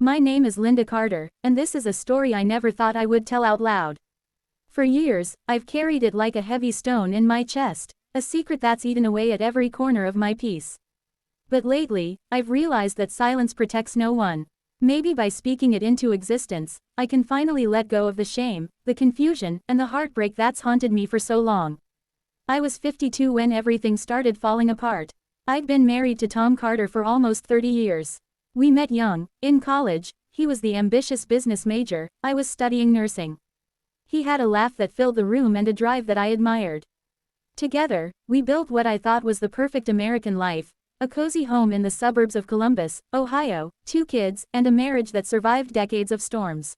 My name is Linda Carter, and this is a story I never thought I would tell out loud. For years, I've carried it like a heavy stone in my chest, a secret that's eaten away at every corner of my peace. But lately, I've realized that silence protects no one. Maybe by speaking it into existence, I can finally let go of the shame, the confusion, and the heartbreak that's haunted me for so long. I was 52 when everything started falling apart. I'd been married to Tom Carter for almost 30 years. We met young, in college. He was the ambitious business major, I was studying nursing. He had a laugh that filled the room and a drive that I admired. Together, we built what I thought was the perfect American life, a cozy home in the suburbs of Columbus, Ohio, 2 kids, and a marriage that survived decades of storms.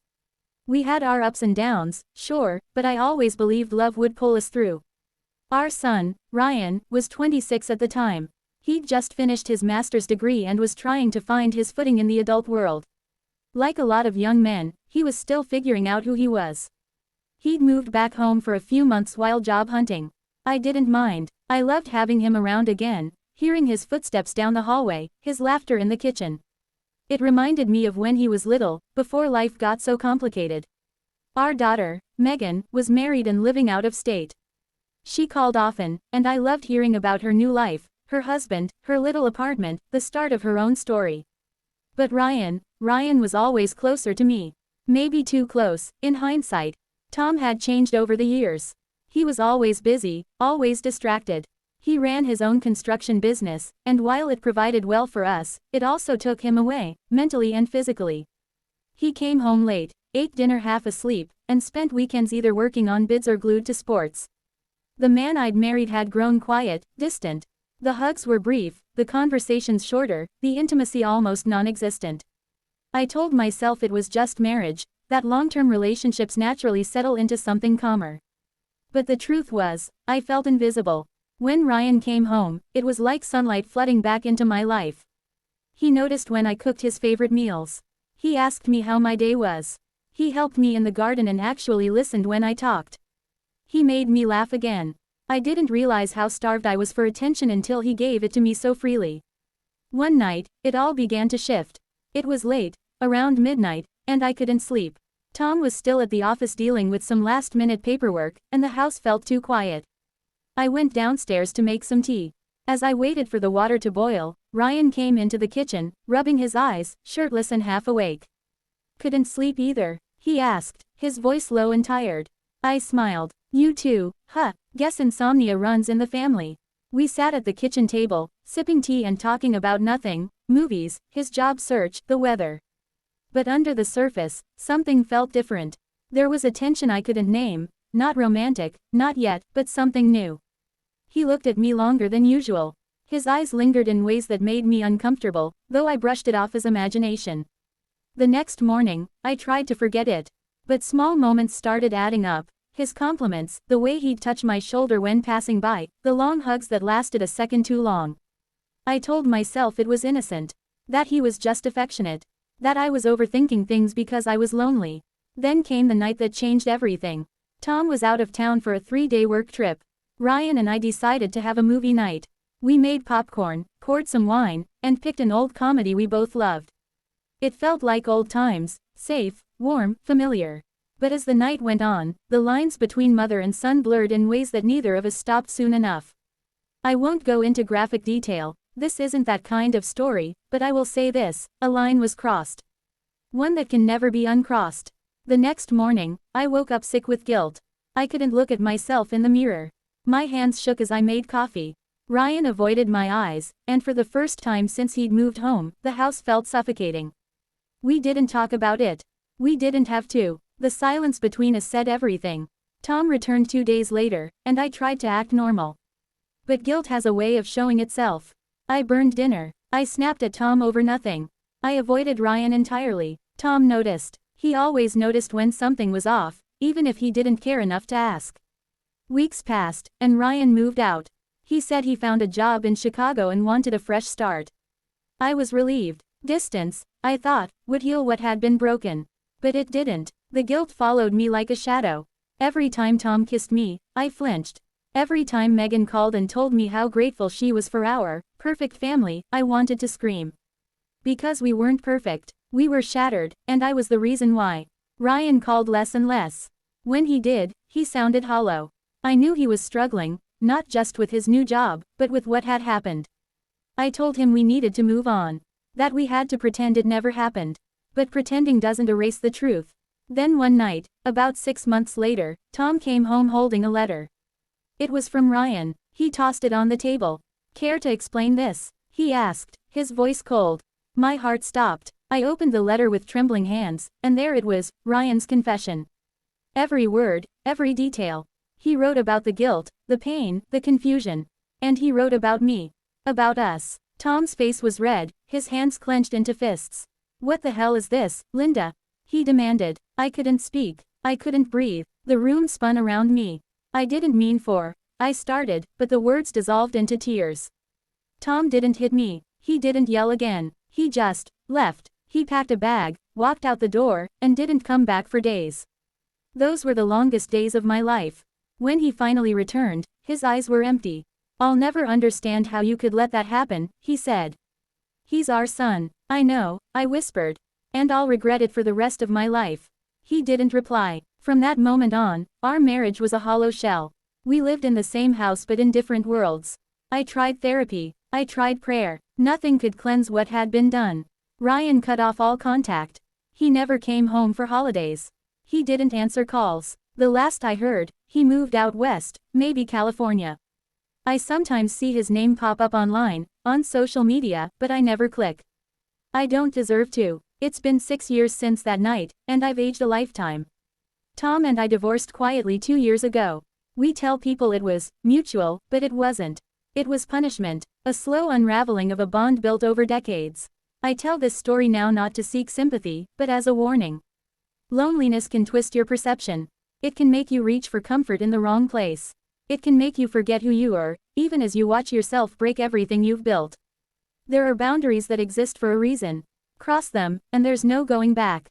We had our ups and downs, sure, but I always believed love would pull us through. Our son, Ryan, was 26 at the time. He'd just finished his master's degree and was trying to find his footing in the adult world. Like a lot of young men, he was still figuring out who he was. He'd moved back home for a few months while job hunting. I didn't mind. I loved having him around again, hearing his footsteps down the hallway, his laughter in the kitchen. It reminded me of when he was little, before life got so complicated. Our daughter, Megan, was married and living out of state. She called often, and I loved hearing about her new life, her husband, her little apartment, the start of her own story. But Ryan was always closer to me. Maybe too close, in hindsight. Tom had changed over the years. He was always busy, always distracted. He ran his own construction business, and while it provided well for us, it also took him away, mentally and physically. He came home late, ate dinner half asleep, and spent weekends either working on bids or glued to sports. The man I'd married had grown quiet, distant. The hugs were brief, the conversations shorter, the intimacy almost non-existent. I told myself it was just marriage, that long-term relationships naturally settle into something calmer. But the truth was, I felt invisible. When Ryan came home, it was like sunlight flooding back into my life. He noticed when I cooked his favorite meals. He asked me how my day was. He helped me in the garden and actually listened when I talked. He made me laugh again. I didn't realize how starved I was for attention until he gave it to me so freely. One night, it all began to shift. It was late, around midnight, and I couldn't sleep. Tom was still at the office dealing with some last-minute paperwork, and the house felt too quiet. I went downstairs to make some tea. As I waited for the water to boil, Ryan came into the kitchen, rubbing his eyes, shirtless and half awake. "Couldn't sleep either?" he asked, his voice low and tired. I smiled. "You too, huh? Guess insomnia runs in the family." We sat at the kitchen table, sipping tea and talking about nothing, movies, his job search, the weather. But under the surface, something felt different. There was a tension I couldn't name, not romantic, not yet, but something new. He looked at me longer than usual. His eyes lingered in ways that made me uncomfortable, though I brushed it off as imagination. The next morning, I tried to forget it. But small moments started adding up. His compliments, the way he'd touch my shoulder when passing by, the long hugs that lasted a second too long. I told myself it was innocent. That he was just affectionate. That I was overthinking things because I was lonely. Then came the night that changed everything. Tom was out of town for a 3-day work trip. Ryan and I decided to have a movie night. We made popcorn, poured some wine, and picked an old comedy we both loved. It felt like old times, safe, warm, familiar. But as the night went on, the lines between mother and son blurred in ways that neither of us stopped soon enough. I won't go into graphic detail, this isn't that kind of story, but I will say this, a line was crossed. One that can never be uncrossed. The next morning, I woke up sick with guilt. I couldn't look at myself in the mirror. My hands shook as I made coffee. Ryan avoided my eyes, and for the first time since he'd moved home, the house felt suffocating. We didn't talk about it. We didn't have to. The silence between us said everything. Tom returned 2 days later, and I tried to act normal. But guilt has a way of showing itself. I burned dinner. I snapped at Tom over nothing. I avoided Ryan entirely. Tom noticed. He always noticed when something was off, even if he didn't care enough to ask. Weeks passed, and Ryan moved out. He said he found a job in Chicago and wanted a fresh start. I was relieved. Distance, I thought, would heal what had been broken. But it didn't. The guilt followed me like a shadow. Every time Tom kissed me, I flinched. Every time Megan called and told me how grateful she was for our perfect family, I wanted to scream. Because we weren't perfect. We were shattered, and I was the reason why. Ryan called less and less. When he did, he sounded hollow. I knew he was struggling, not just with his new job, but with what had happened. I told him we needed to move on. That we had to pretend it never happened. But pretending doesn't erase the truth. Then one night, about 6 months later, Tom came home holding a letter. It was from Ryan. He tossed it on the table. "Care to explain this?" he asked, his voice cold. My heart stopped. I opened the letter with trembling hands, and there it was, Ryan's confession. Every word, every detail. He wrote about the guilt, the pain, the confusion. And he wrote about me. About us. Tom's face was red, his hands clenched into fists. "What the hell is this, Linda?" he demanded. I couldn't speak. I couldn't breathe. The room spun around me. I didn't mean for. I started, but the words dissolved into tears. Tom didn't hit me. He didn't yell again. He just left. He packed a bag, walked out the door, and didn't come back for days. Those were the longest days of my life. When he finally returned, his eyes were empty. "I'll never understand how you could let that happen," he said. "He's our son." "I know," I whispered. "And I'll regret it for the rest of my life." He didn't reply. From that moment on, our marriage was a hollow shell. We lived in the same house but in different worlds. I tried therapy. I tried prayer. Nothing could cleanse what had been done. Ryan cut off all contact. He never came home for holidays. He didn't answer calls. The last I heard, he moved out west, maybe California. I sometimes see his name pop up online, on social media, but I never click. I don't deserve to. It's been 6 years since that night, and I've aged a lifetime. Tom and I divorced quietly 2 years ago. We tell people it was mutual, but it wasn't. It was punishment, a slow unraveling of a bond built over decades. I tell this story now not to seek sympathy, but as a warning. Loneliness can twist your perception. It can make you reach for comfort in the wrong place. It can make you forget who you are, even as you watch yourself break everything you've built. There are boundaries that exist for a reason. Cross them, and there's no going back.